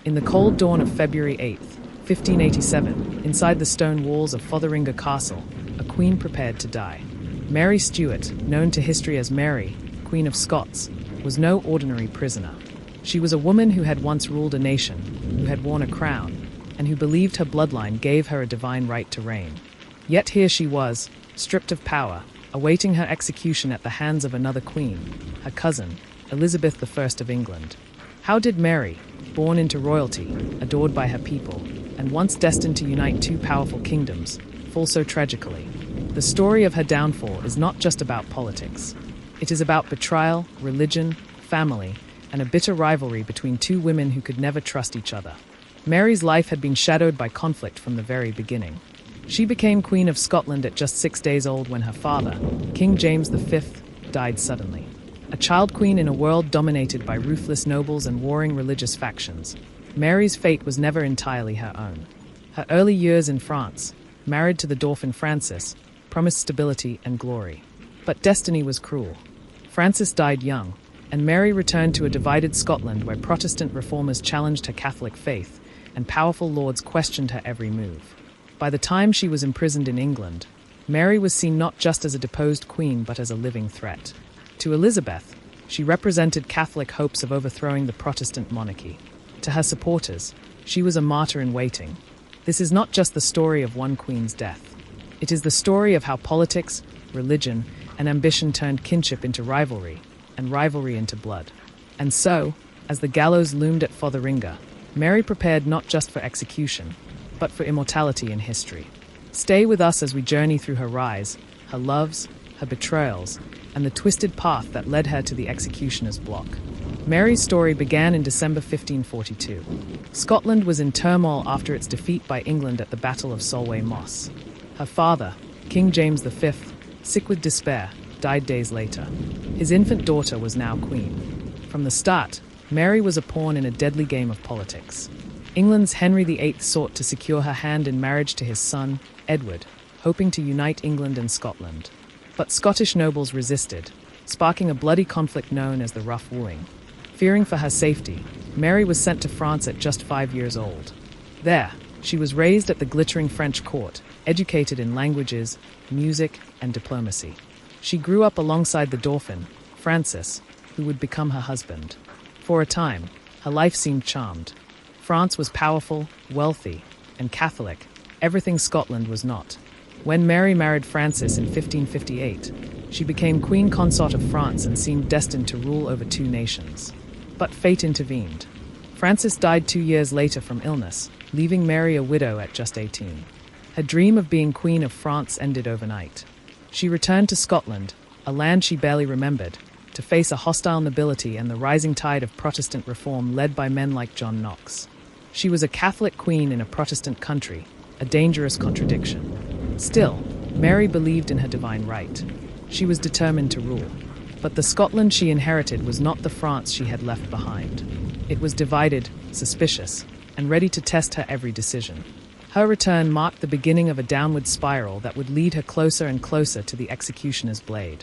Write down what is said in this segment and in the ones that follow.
In the cold dawn of February 8th, 1587, inside the stone walls of Fotheringhay Castle, a queen prepared to die. Mary Stuart, known to history as Mary, Queen of Scots, was no ordinary prisoner. She was a woman who had once ruled a nation, who had worn a crown, and who believed her bloodline gave her a divine right to reign. Yet here she was, stripped of power, awaiting her execution at the hands of another queen, her cousin, Elizabeth I of England. How did Mary, born into royalty, adored by her people, and once destined to unite two powerful kingdoms, fall so tragically? The story of her downfall is not just about politics. It is about betrayal, religion, family, and a bitter rivalry between two women who could never trust each other. Mary's life had been shadowed by conflict from the very beginning. She became Queen of Scotland at just 6 days old when her father, King James V, died suddenly. A child queen in a world dominated by ruthless nobles and warring religious factions, Mary's fate was never entirely her own. Her early years in France, married to the Dauphin Francis, promised stability and glory. But destiny was cruel. Francis died young, and Mary returned to a divided Scotland where Protestant reformers challenged her Catholic faith, and powerful lords questioned her every move. By the time she was imprisoned in England, Mary was seen not just as a deposed queen but as a living threat. To Elizabeth, she represented Catholic hopes of overthrowing the Protestant monarchy. To her supporters, she was a martyr in waiting. This is not just the story of one queen's death. It is the story of how politics, religion, and ambition turned kinship into rivalry, and rivalry into blood. And so, as the gallows loomed at Fotheringhay, Mary prepared not just for execution, but for immortality in history. Stay with us as we journey through her rise, her loves, her betrayals, and the twisted path that led her to the executioner's block. Mary's story began in December 1542. Scotland was in turmoil after its defeat by England at the Battle of Solway Moss. Her father, King James V, sick with despair, died days later. His infant daughter was now queen. From the start, Mary was a pawn in a deadly game of politics. England's Henry VIII sought to secure her hand in marriage to his son, Edward, hoping to unite England and Scotland. But Scottish nobles resisted, sparking a bloody conflict known as the Rough Wooing. Fearing for her safety, Mary was sent to France at just 5 years old. There, she was raised at the glittering French court, educated in languages, music, and diplomacy. She grew up alongside the Dauphin, Francis, who would become her husband. For a time, her life seemed charmed. France was powerful, wealthy, and Catholic, everything Scotland was not. When Mary married Francis in 1558, she became Queen Consort of France and seemed destined to rule over two nations. But fate intervened. Francis died 2 years later from illness, leaving Mary a widow at just 18. Her dream of being Queen of France ended overnight. She returned to Scotland, a land she barely remembered, to face a hostile nobility and the rising tide of Protestant reform led by men like John Knox. She was a Catholic queen in a Protestant country, a dangerous contradiction. Still, Mary believed in her divine right. She was determined to rule. But the Scotland she inherited was not the France she had left behind. It was divided, suspicious, and ready to test her every decision. Her return marked the beginning of a downward spiral that would lead her closer and closer to the executioner's blade.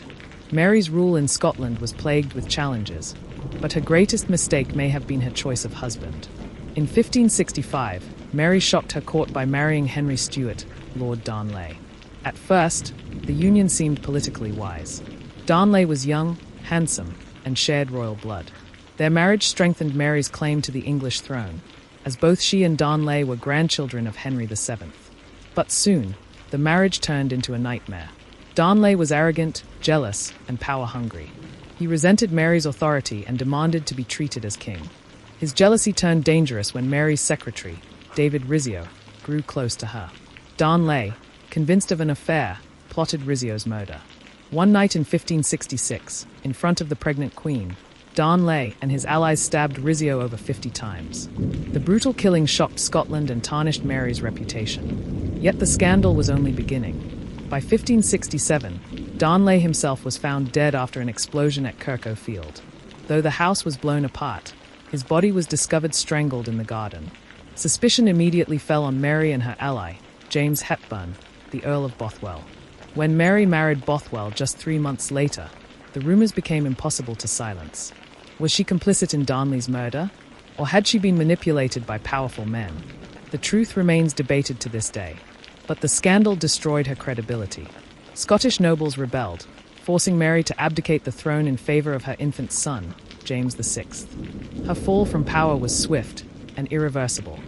Mary's rule in Scotland was plagued with challenges, but her greatest mistake may have been her choice of husband. In 1565, Mary shocked her court by marrying Henry Stuart, Lord Darnley. At first, the union seemed politically wise. Darnley was young, handsome, and shared royal blood. Their marriage strengthened Mary's claim to the English throne, as both she and Darnley were grandchildren of Henry VII. But soon, the marriage turned into a nightmare. Darnley was arrogant, jealous, and power-hungry. He resented Mary's authority and demanded to be treated as king. His jealousy turned dangerous when Mary's secretary, David Rizzio, grew close to her. Darnley, convinced of an affair, plotted Rizzio's murder. One night in 1566, in front of the pregnant queen, Darnley and his allies stabbed Rizzio over 50 times. The brutal killing shocked Scotland and tarnished Mary's reputation. Yet the scandal was only beginning. By 1567, Darnley himself was found dead after an explosion at Kirko Field. Though the house was blown apart, his body was discovered strangled in the garden. Suspicion immediately fell on Mary and her ally, James Hepburn, the Earl of Bothwell. When Mary married Bothwell just 3 months later, the rumours became impossible to silence. Was she complicit in Darnley's murder? Or had she been manipulated by powerful men? The truth remains debated to this day. But the scandal destroyed her credibility. Scottish nobles rebelled, forcing Mary to abdicate the throne in favor of her infant son, James VI. Her fall from power was swift and irreversible.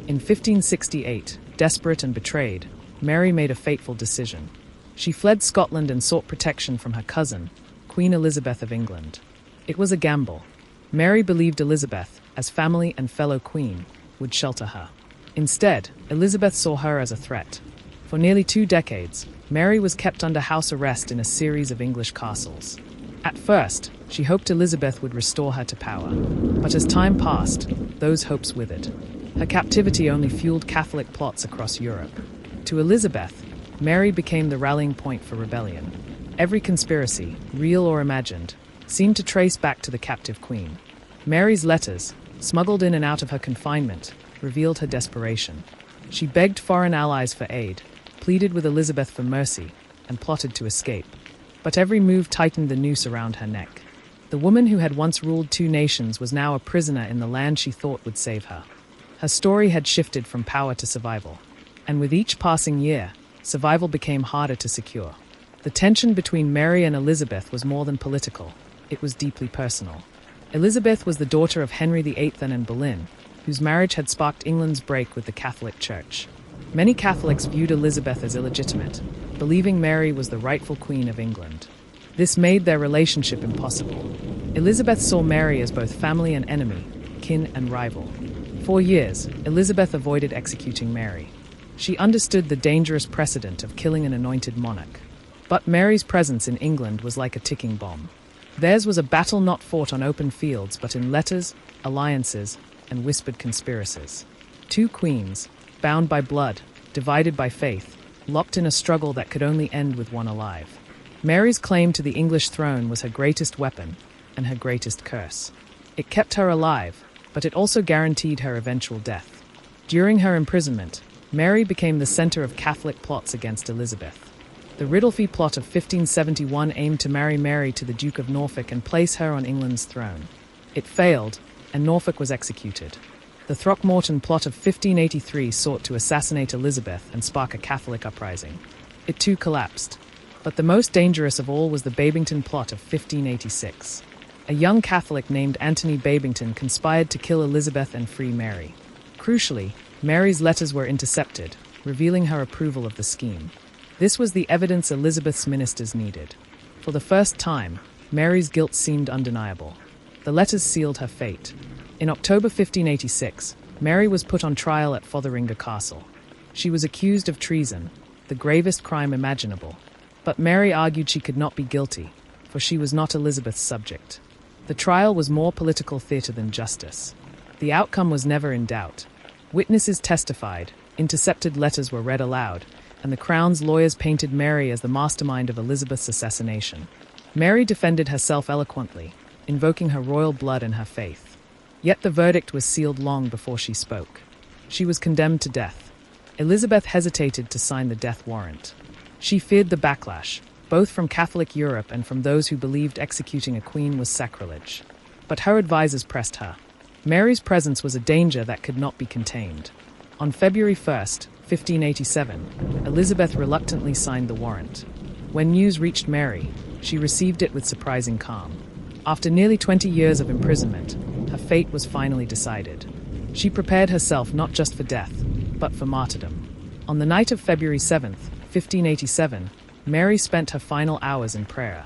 In 1568, desperate and betrayed, Mary made a fateful decision. She fled Scotland and sought protection from her cousin, Queen Elizabeth of England. It was a gamble. Mary believed Elizabeth, as family and fellow queen, would shelter her. Instead, Elizabeth saw her as a threat. For nearly 2 decades, Mary was kept under house arrest in a series of English castles. At first, she hoped Elizabeth would restore her to power. But as time passed, those hopes withered. Her captivity only fueled Catholic plots across Europe. To Elizabeth, Mary became the rallying point for rebellion. Every conspiracy, real or imagined, seemed to trace back to the captive queen. Mary's letters, smuggled in and out of her confinement, revealed her desperation. She begged foreign allies for aid, pleaded with Elizabeth for mercy, and plotted to escape. But every move tightened the noose around her neck. The woman who had once ruled 2 nations was now a prisoner in the land she thought would save her. Her story had shifted from power to survival. And with each passing year, survival became harder to secure. The tension between Mary and Elizabeth was more than political. It was deeply personal. Elizabeth was the daughter of Henry VIII and Anne Boleyn, whose marriage had sparked England's break with the Catholic Church. Many Catholics viewed Elizabeth as illegitimate, believing Mary was the rightful Queen of England. This made their relationship impossible. Elizabeth saw Mary as both family and enemy, kin and rival. For years, Elizabeth avoided executing Mary. She understood the dangerous precedent of killing an anointed monarch. But Mary's presence in England was like a ticking bomb. Theirs was a battle not fought on open fields, but in letters, alliances, and whispered conspiracies. 2 queens, bound by blood, divided by faith, locked in a struggle that could only end with one alive. Mary's claim to the English throne was her greatest weapon and her greatest curse. It kept her alive, but it also guaranteed her eventual death. During her imprisonment, Mary became the center of Catholic plots against Elizabeth. The Ridolfi plot of 1571 aimed to marry Mary to the Duke of Norfolk and place her on England's throne. It failed, and Norfolk was executed. The Throckmorton plot of 1583 sought to assassinate Elizabeth and spark a Catholic uprising. It too collapsed. But the most dangerous of all was the Babington plot of 1586. A young Catholic named Anthony Babington conspired to kill Elizabeth and free Mary. Crucially, Mary's letters were intercepted, revealing her approval of the scheme. This was the evidence Elizabeth's ministers needed. For the first time, Mary's guilt seemed undeniable. The letters sealed her fate. In October 1586, Mary was put on trial at Fotheringhay Castle. She was accused of treason, the gravest crime imaginable. But Mary argued she could not be guilty, for she was not Elizabeth's subject. The trial was more political theatre than justice. The outcome was never in doubt. Witnesses testified, intercepted letters were read aloud, and the Crown's lawyers painted Mary as the mastermind of Elizabeth's assassination. Mary defended herself eloquently, invoking her royal blood and her faith. Yet the verdict was sealed long before she spoke. She was condemned to death. Elizabeth hesitated to sign the death warrant. She feared the backlash, both from Catholic Europe and from those who believed executing a queen was sacrilege. But her advisors pressed her. Mary's presence was a danger that could not be contained. On February 1st, 1587, Elizabeth reluctantly signed the warrant. When news reached Mary, she received it with surprising calm. After nearly 20 years of imprisonment, her fate was finally decided. She prepared herself not just for death, but for martyrdom. On the night of February 7th, 1587, Mary spent her final hours in prayer.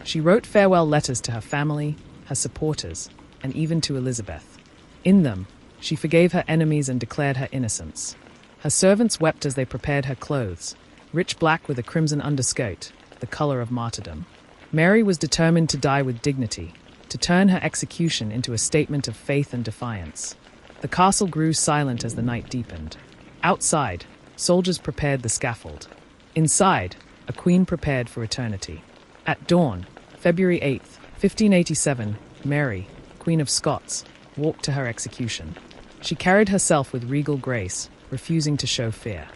She wrote farewell letters to her family, her supporters, and even to Elizabeth. In them, she forgave her enemies and declared her innocence. Her servants wept as they prepared her clothes, rich black with a crimson underskirt, the color of martyrdom. Mary was determined to die with dignity, to turn her execution into a statement of faith and defiance. The castle grew silent as the night deepened. Outside, soldiers prepared the scaffold. Inside, a queen prepared for eternity. At dawn, February 8th, 1587, Mary, Queen of Scots, walked to her execution. She carried herself with regal grace, refusing to show fear.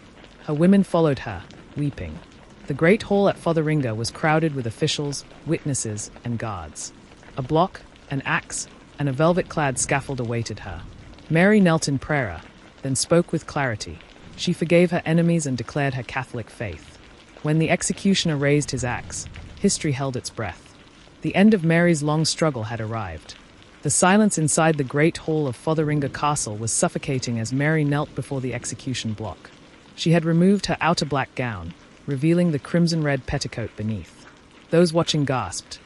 Her women followed her, weeping. The great hall at Fotheringhay was crowded with officials, witnesses, and guards. A block, an axe, and a velvet-clad scaffold awaited her. Mary knelt in prayer, then spoke with clarity. She forgave her enemies and declared her Catholic faith. When the executioner raised his axe, history held its breath. The end of Mary's long struggle had arrived. The silence inside the great hall of Fotheringhay Castle was suffocating as Mary knelt before the execution block. She had removed her outer black gown, revealing the crimson-red petticoat beneath. Those watching gasped.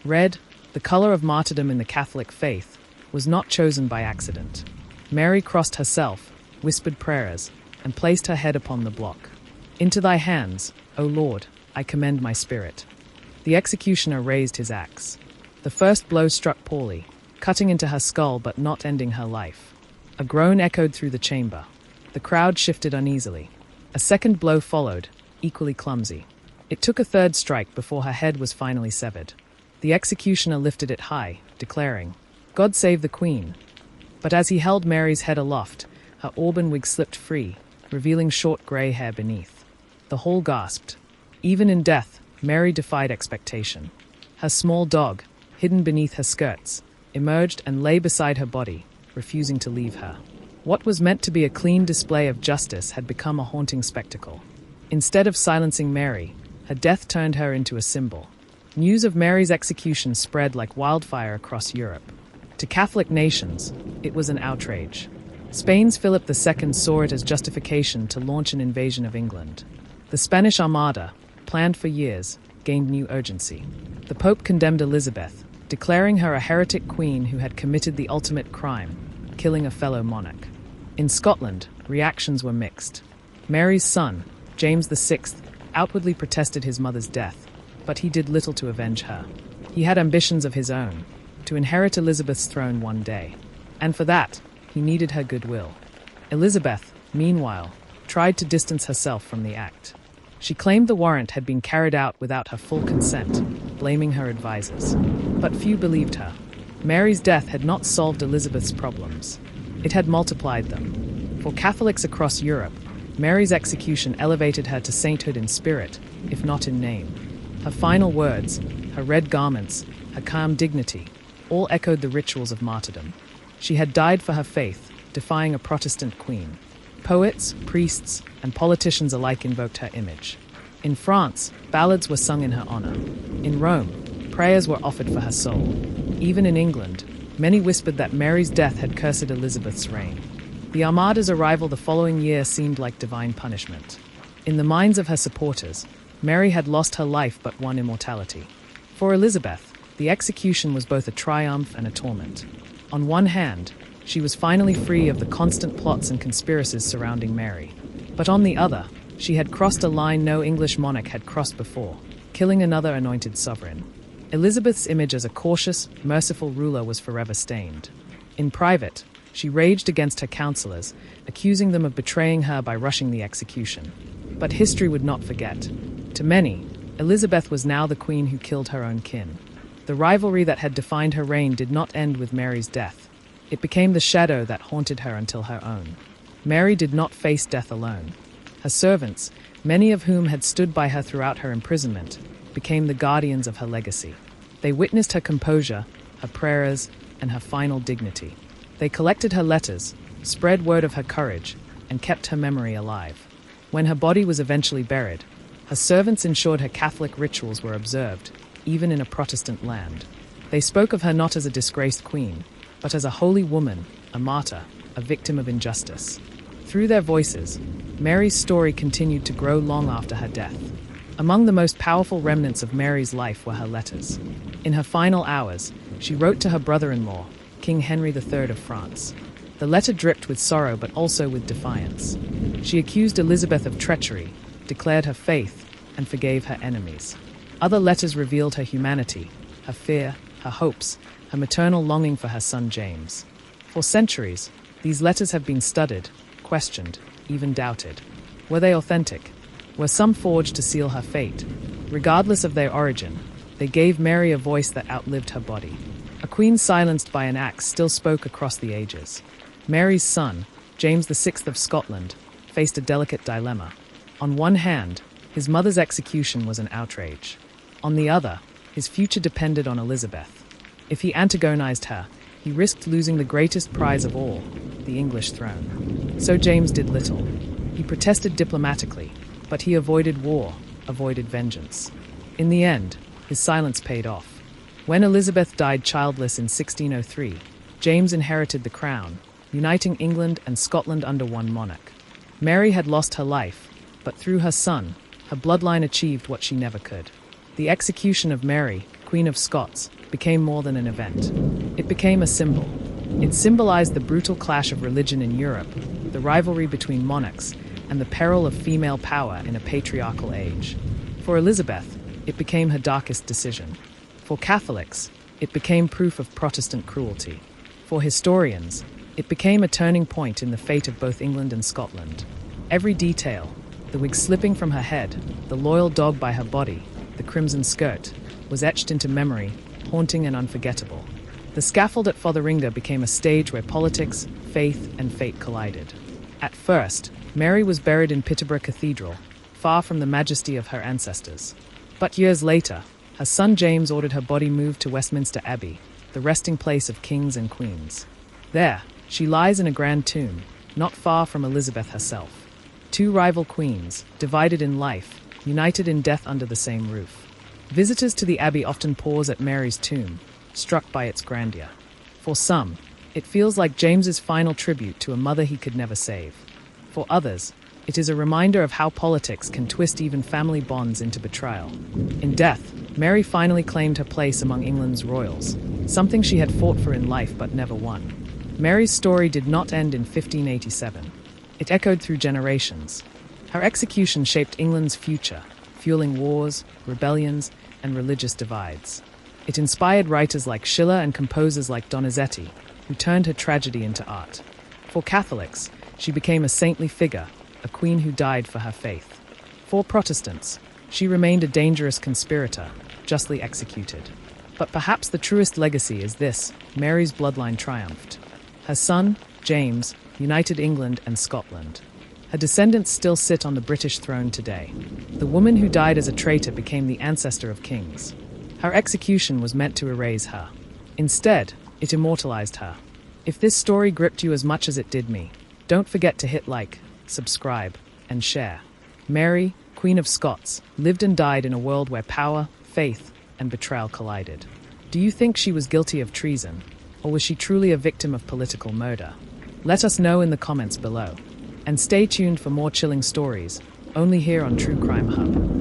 Red, the color of martyrdom in the Catholic faith, was not chosen by accident. Mary crossed herself, whispered prayers, and placed her head upon the block. Into thy hands, O Lord, I commend my spirit. The executioner raised his axe. The first blow struck poorly, cutting into her skull but not ending her life. A groan echoed through the chamber. The crowd shifted uneasily. A second blow followed, equally clumsy. It took a third strike before her head was finally severed. The executioner lifted it high, declaring, "God save the Queen." But as he held Mary's head aloft, her auburn wig slipped free, revealing short grey hair beneath. The hall gasped. Even in death, Mary defied expectation. Her small dog, hidden beneath her skirts, emerged and lay beside her body, refusing to leave her. What was meant to be a clean display of justice had become a haunting spectacle. Instead of silencing Mary, her death turned her into a symbol. News of Mary's execution spread like wildfire across Europe. To Catholic nations, it was an outrage. Spain's Philip II saw it as justification to launch an invasion of England. The Spanish Armada, planned for years, gained new urgency. The Pope condemned Elizabeth, declaring her a heretic queen who had committed the ultimate crime, killing a fellow monarch. In Scotland, reactions were mixed. Mary's son, James VI, outwardly protested his mother's death, but he did little to avenge her. He had ambitions of his own, to inherit Elizabeth's throne one day, and for that, he needed her goodwill. Elizabeth, meanwhile, tried to distance herself from the act. She claimed the warrant had been carried out without her full consent, blaming her advisors. But few believed her. Mary's death had not solved Elizabeth's problems. It had multiplied them. For Catholics across Europe, Mary's execution elevated her to sainthood in spirit, if not in name. Her final words, her red garments, her calm dignity, all echoed the rituals of martyrdom. She had died for her faith, defying a Protestant queen. Poets, priests, and politicians alike invoked her image. In France, ballads were sung in her honor. In Rome, prayers were offered for her soul. Even in England, many whispered that Mary's death had cursed Elizabeth's reign. The Armada's arrival the following year seemed like divine punishment. In the minds of her supporters, Mary had lost her life but won immortality. For Elizabeth, the execution was both a triumph and a torment. On one hand, she was finally free of the constant plots and conspiracies surrounding Mary. But on the other, she had crossed a line no English monarch had crossed before, killing another anointed sovereign. Elizabeth's image as a cautious, merciful ruler was forever stained. In private, she raged against her counselors, accusing them of betraying her by rushing the execution. But history would not forget. To many, Elizabeth was now the queen who killed her own kin. The rivalry that had defined her reign did not end with Mary's death. It became the shadow that haunted her until her own. Mary did not face death alone. Her servants, many of whom had stood by her throughout her imprisonment, became the guardians of her legacy. They witnessed her composure, her prayers, and her final dignity. They collected her letters, spread word of her courage, and kept her memory alive. When her body was eventually buried, her servants ensured her Catholic rituals were observed, even in a Protestant land. They spoke of her not as a disgraced queen, but as a holy woman, a martyr, a victim of injustice. Through their voices, Mary's story continued to grow long after her death. Among the most powerful remnants of Mary's life were her letters. In her final hours, she wrote to her brother-in-law, King Henry III of France. The letter dripped with sorrow but also with defiance. She accused Elizabeth of treachery, declared her faith, and forgave her enemies. Other letters revealed her humanity, her fear, her hopes, her maternal longing for her son James. For centuries, these letters have been studied, questioned, even doubted. Were they authentic? Were some forged to seal her fate? Regardless of their origin, they gave Mary a voice that outlived her body. A queen silenced by an axe still spoke across the ages. Mary's son, James VI of Scotland, faced a delicate dilemma. On one hand, his mother's execution was an outrage. On the other, his future depended on Elizabeth. If he antagonized her, he risked losing the greatest prize of all, the English throne. So James did little. He protested diplomatically, but he avoided war, avoided vengeance. In the end, his silence paid off. When Elizabeth died childless in 1603, James inherited the crown, uniting England and Scotland under one monarch. Mary had lost her life, but through her son, her bloodline achieved what she never could. The execution of Mary, Queen of Scots, became more than an event. It became a symbol. It symbolized the brutal clash of religion in Europe, the rivalry between monarchs, and the peril of female power in a patriarchal age. For Elizabeth, it became her darkest decision. For Catholics, it became proof of Protestant cruelty. For historians, it became a turning point in the fate of both England and Scotland. Every detail, the wig slipping from her head, the loyal dog by her body, the crimson skirt, was etched into memory, haunting and unforgettable. The scaffold at Fotheringhay became a stage where politics, faith, and fate collided. At first, Mary was buried in Peterborough Cathedral, far from the majesty of her ancestors. But years later, her son James ordered her body moved to Westminster Abbey, the resting place of kings and queens. There, she lies in a grand tomb, not far from Elizabeth herself. Two rival queens, divided in life, united in death under the same roof. Visitors to the abbey often pause at Mary's tomb, struck by its grandeur. For some, it feels like James's final tribute to a mother he could never save. For others, it is a reminder of how politics can twist even family bonds into betrayal. In death, Mary finally claimed her place among England's royals, something she had fought for in life but never won. Mary's story did not end in 1587. It echoed through generations. Her execution shaped England's future, fueling wars, rebellions, and religious divides. It inspired writers like Schiller and composers like Donizetti, who turned her tragedy into art. For Catholics, she became a saintly figure, a queen who died for her faith. For Protestants, she remained a dangerous conspirator, justly executed. But perhaps the truest legacy is this: Mary's bloodline triumphed. Her son, James, united England and Scotland. Her descendants still sit on the British throne today. The woman who died as a traitor became the ancestor of kings. Her execution was meant to erase her. Instead, it immortalized her. If this story gripped you as much as it did me, don't forget to hit like, subscribe, and share. Mary, Queen of Scots, lived and died in a world where power, faith, and betrayal collided. Do you think she was guilty of treason, or was she truly a victim of political murder? Let us know in the comments below. And stay tuned for more chilling stories, only here on True Crime Hub.